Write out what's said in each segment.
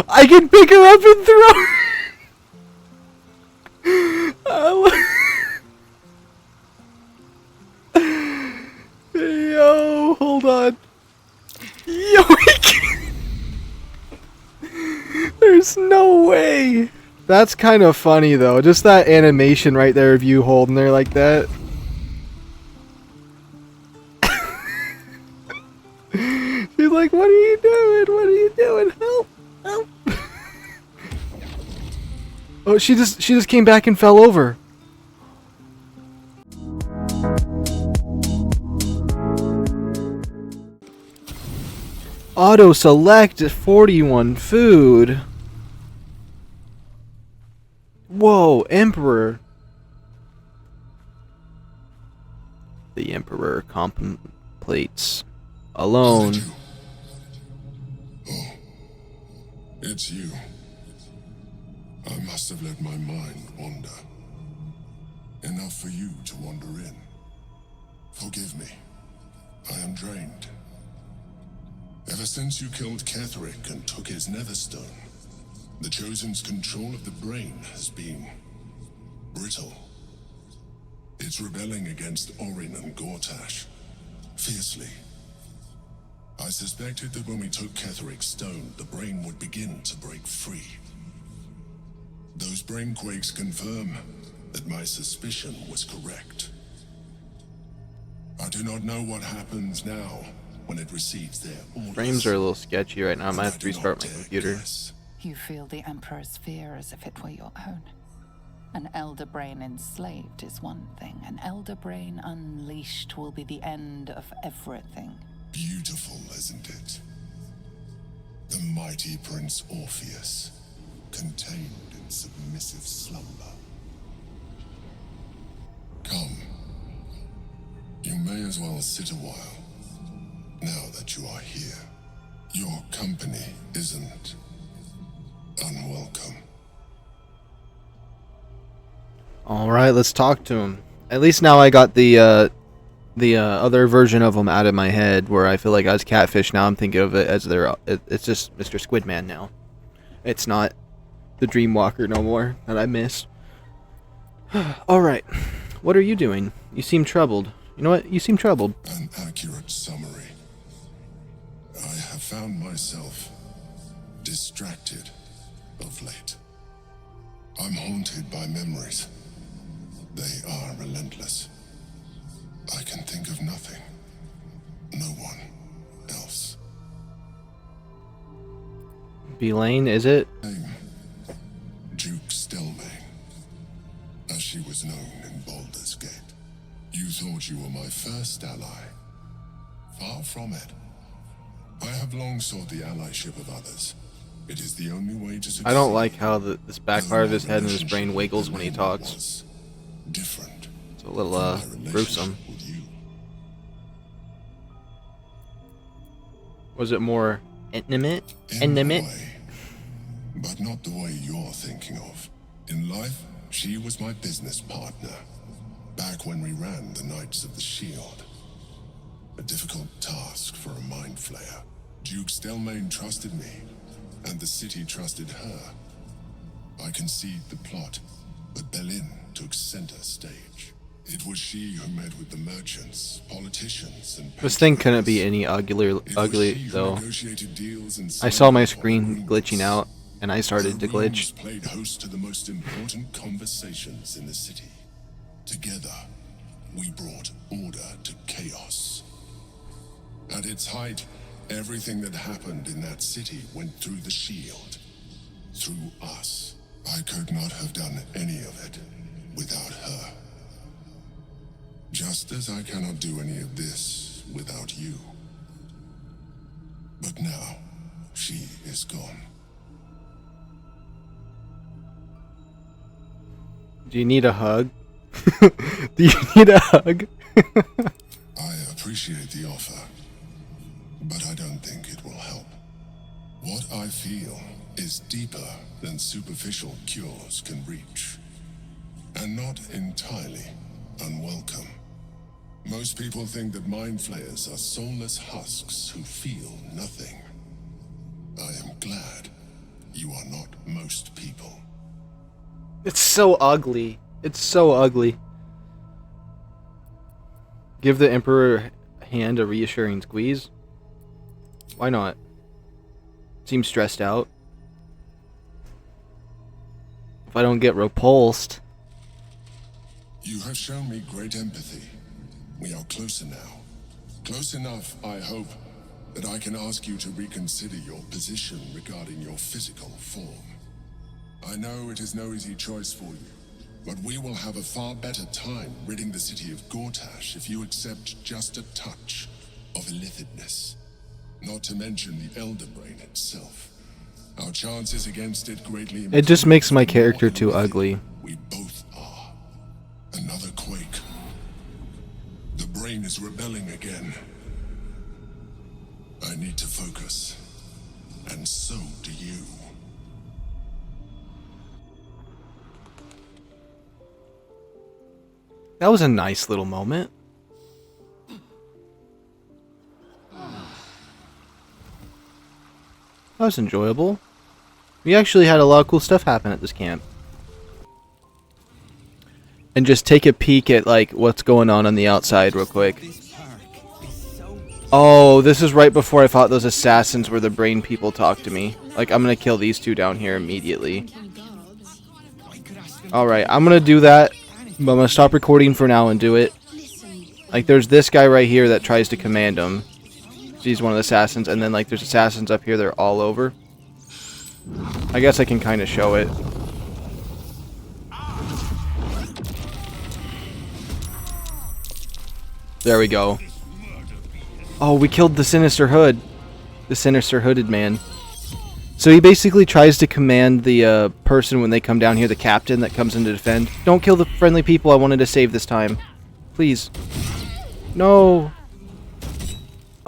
I can pick her up and throw her. Yo, hold on. Yo, there's no way. That's kind of funny though. Just that animation right there of you holding there like that. She's like, "What are you doing? What are you doing? Help! Help!" Oh, she just came back and fell over. Auto select 41 food. Whoa, Emperor. The Emperor contemplates alone. Oh, it's you. I must have let my mind wander. Enough for you to wander in. Forgive me. I am drained. Ever since you killed Ketheric and took his netherstone, the Chosen's control of the brain has been brittle. It's rebelling against Orin and Gortash, fiercely. I suspected that when we took Ketheric's stone, the brain would begin to break free. Those brain quakes confirm that my suspicion was correct. I do not know what happens now when it receives their orders. Frames are a little sketchy right now. I might have to restart my computer. You feel the Emperor's fear as if it were your own. An elder brain enslaved is one thing. An elder brain unleashed will be the end of everything. Beautiful, isn't it? The mighty Prince Orpheus, contained in submissive slumber. Come. You may as well sit a while, now that you are here. Your company isn't unwelcome. Alright, let's talk to him. At least now I got the other version of him out of my head, where I feel like I was Catfish. Now I'm thinking of it as it's just Mr. Squidman now. It's not the Dreamwalker no more that I missed. Alright, what are you doing? You seem troubled. You know what? You seem troubled. An accurate summary. I have found myself distracted of late. I'm haunted by memories. They are relentless. I can think of nothing. No one else. Belaine, is it? Name, Duke Stelmane, as she was known in Baldur's Gate. You thought you were my first ally. Far from it. I have long sought the allyship of others. It is the only way to succeed. I don't like how this back part of his head and his brain wiggles when he talks. Different. It's a little gruesome. Was it more intimate? Intimate? But not the way you're thinking of. In life, she was my business partner. Back when we ran the Knights of the Shield. A difficult task for a mind flayer. Duke Stelmane trusted me, and the city trusted her. I conceived the plot, but Belin took center stage. It was she who met with the merchants, politicians, and This thing couldn't be any ugly though. I saw my screen glitching out, and I started to glitch. Played host to the most important conversations in the city. Together, we brought order to chaos. At its height, everything that happened in that city went through the shield. Through us. I could not have done any of it without her. Just as I cannot do any of this without you. But now, she is gone. Do you need a hug? Do you need a hug? I appreciate the offer, but I don't think it will help. What I feel is deeper than superficial cures can reach, and not entirely unwelcome. Most people think that mind flayers are soulless husks who feel nothing. I am glad You are not most people. It's so ugly. It's so ugly. Give the Emperor hand a reassuring squeeze. Why not? Seems stressed out. If I don't get repulsed. You have shown me great empathy. We are closer now. Close enough, I hope, that I can ask you to reconsider your position regarding your physical form. I know it is no easy choice for you, but we will have a far better time ridding the city of Gortash if you accept just a touch of illithidness. Not to mention the Elder Brain itself. Our chances against it greatly It just makes my character too ugly. We both are. Another quake. The brain is rebelling again. I need to focus. And so do you. That was a nice little moment. That was enjoyable. We actually had a lot of cool stuff happen at this camp. And just take a peek at like what's going on the outside real quick. Oh, this is right before I fought those assassins where the brain people talk to me. Like, I'm gonna kill these two down here immediately. Alright, I'm gonna do that. But I'm gonna stop recording for now and do it. Like, there's this guy right here that tries to command him. He's one of the assassins, and then like there's assassins up here, they're all over. I guess I can kind of show it. There we go. Oh, we killed the Sinister Hood. The Sinister Hooded man. So he basically tries to command the person when they come down here, the captain that comes in to defend. Don't kill the friendly people I wanted to save this time. Please. No.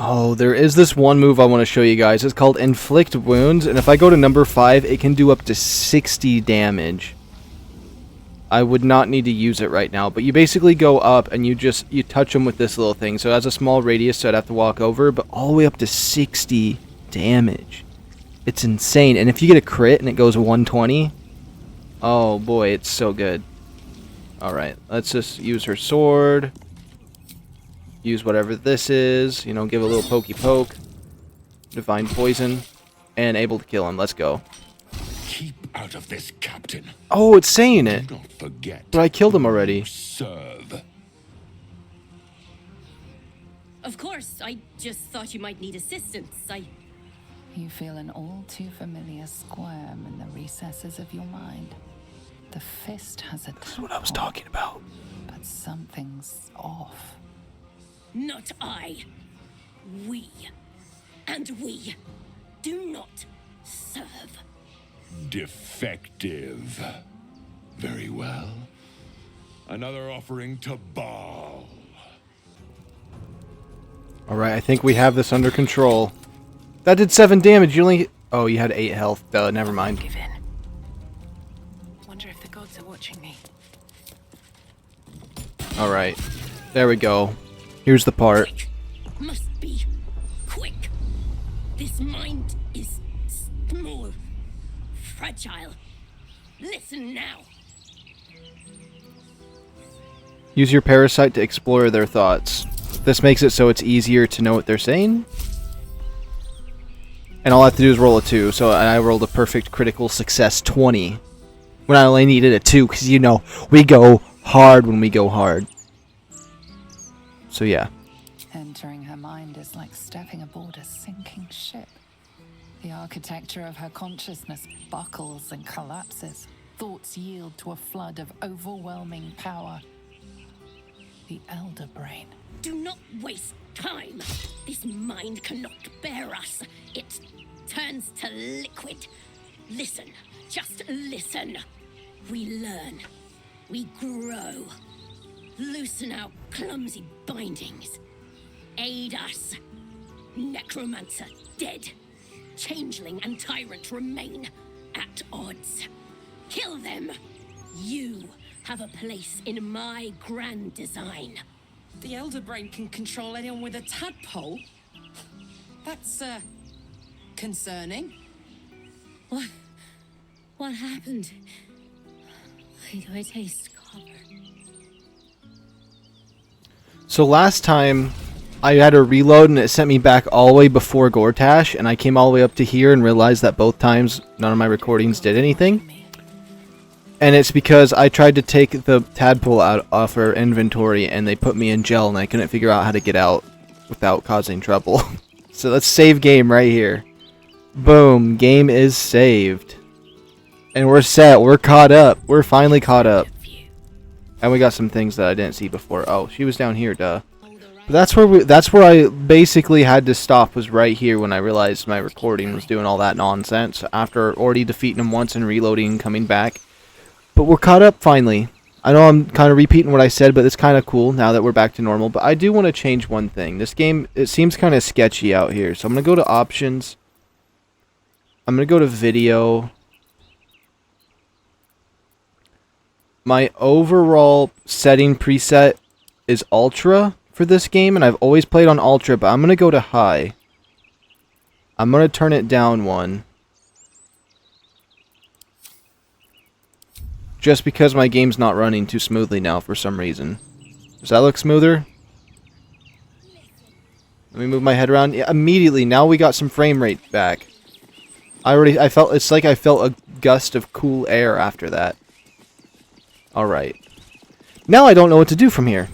Oh, there is this one move I want to show you guys. It's called Inflict Wounds, and if I go to number 5, it can do up to 60 damage. I would not need to use it right now, but you basically go up and you touch them with this little thing. So it has a small radius, so I'd have to walk over, but all the way up to 60 damage. It's insane, and if you get a crit and it goes 120, oh boy, it's so good. Alright, let's just use her sword. Use whatever this is, you know, give a little pokey poke. Divine poison. And able to kill him. Let's go. Keep out of this, Captain. Oh, it's saying it. Don't forget. But I killed him already. Serve. Of course, I just thought you might need assistance. You feel an all too familiar squirm in the recesses of your mind. The fist has a That's what I was talking about. but something's off. Not I. We. And we do not serve. Defective. Very well. Another offering to Baal. Alright, I think we have this under control. That did 7 damage. You only... Oh, you had 8 health. Duh, never mind. Give in. Wonder if the gods are watching me. Alright. There we go. Here's the part. Quick. Must be quick. This mind is small, fragile. Listen now. Use your parasite to explore their thoughts. This makes it so it's easier to know what they're saying. And all I have to do is roll a 2, so I rolled a perfect critical success 20. When I only needed a 2, because, you know, we go hard when we go hard. So, yeah. Entering her mind is like stepping aboard a sinking ship. The architecture of her consciousness buckles and collapses. Thoughts yield to a flood of overwhelming power. The Elder Brain. Do not waste time. This mind cannot bear us. It turns to liquid. Listen, just listen. We learn. We grow. Loosen our clumsy bindings. Aid us. Necromancer dead. Changeling and tyrant remain at odds. Kill them. You have a place in my grand design. The Elder Brain can control anyone with a tadpole? That's, concerning. What happened? Why do I taste copper? So last time I had a reload and it sent me back all the way before Gortash, and I came all the way up to here and realized that both times none of my recordings did anything. And it's because I tried to take the tadpole out off her inventory and they put me in jail and I couldn't figure out how to get out without causing trouble. So let's save game right here. Boom, game is saved. And we're set, we're caught up. We're finally caught up. And we got some things that I didn't see before. Oh, she was down here, duh. But that's where I basically had to stop, was right here when I realized my recording was doing all that nonsense after already defeating him once and reloading and coming back. But we're caught up finally. I know I'm kind of repeating what I said, but it's kind of cool now that we're back to normal. But I do want to change one thing. This game, it seems kind of sketchy out here. So I'm going to go to options. I'm going to go to video. My overall setting preset is ultra for this game, and I've always played on ultra, but I'm going to go to high. I'm going to turn it down one. Just because my game's not running too smoothly now for some reason. Does that look smoother? Let me move my head around. Yeah, immediately, now we got some frame rate back. It's like I felt a gust of cool air after that. Alright. Now I don't know what to do from here.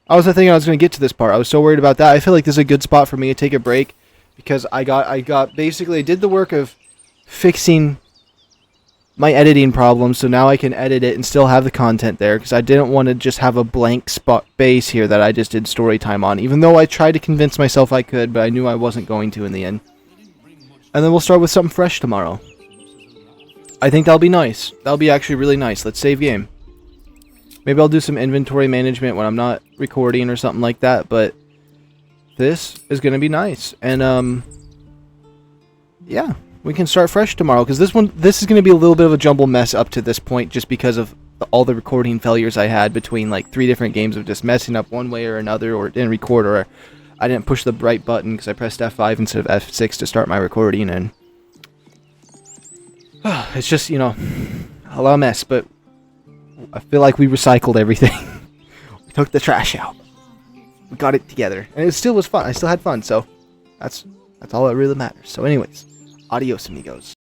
I was thinking I was going to get to this part. I was so worried about that. I feel like this is a good spot for me to take a break. Because I did the work of fixing my editing problem, so now I can edit it and still have the content there, because I didn't want to just have a blank spot base here that I just did story time on, even though I tried to convince myself I could, but I knew I wasn't going to in the end. And then we'll start with something fresh tomorrow. I think that'll be nice. That'll be actually really nice. Let's save game. Maybe I'll do some inventory management when I'm not recording or something like that, but this is going to be nice. And yeah. We can start fresh tomorrow, because this is going to be a little bit of a jumble mess up to this point, just because of all the recording failures I had between like 3 different games of just messing up one way or another, or it didn't record, or I didn't push the right button because I pressed F5 instead of F6 to start my recording, and it's just, you know, a lot of mess, but I feel like we recycled everything. We took the trash out. We got it together, and it still was fun. I still had fun, so that's all that really matters. So anyways, adios, amigos.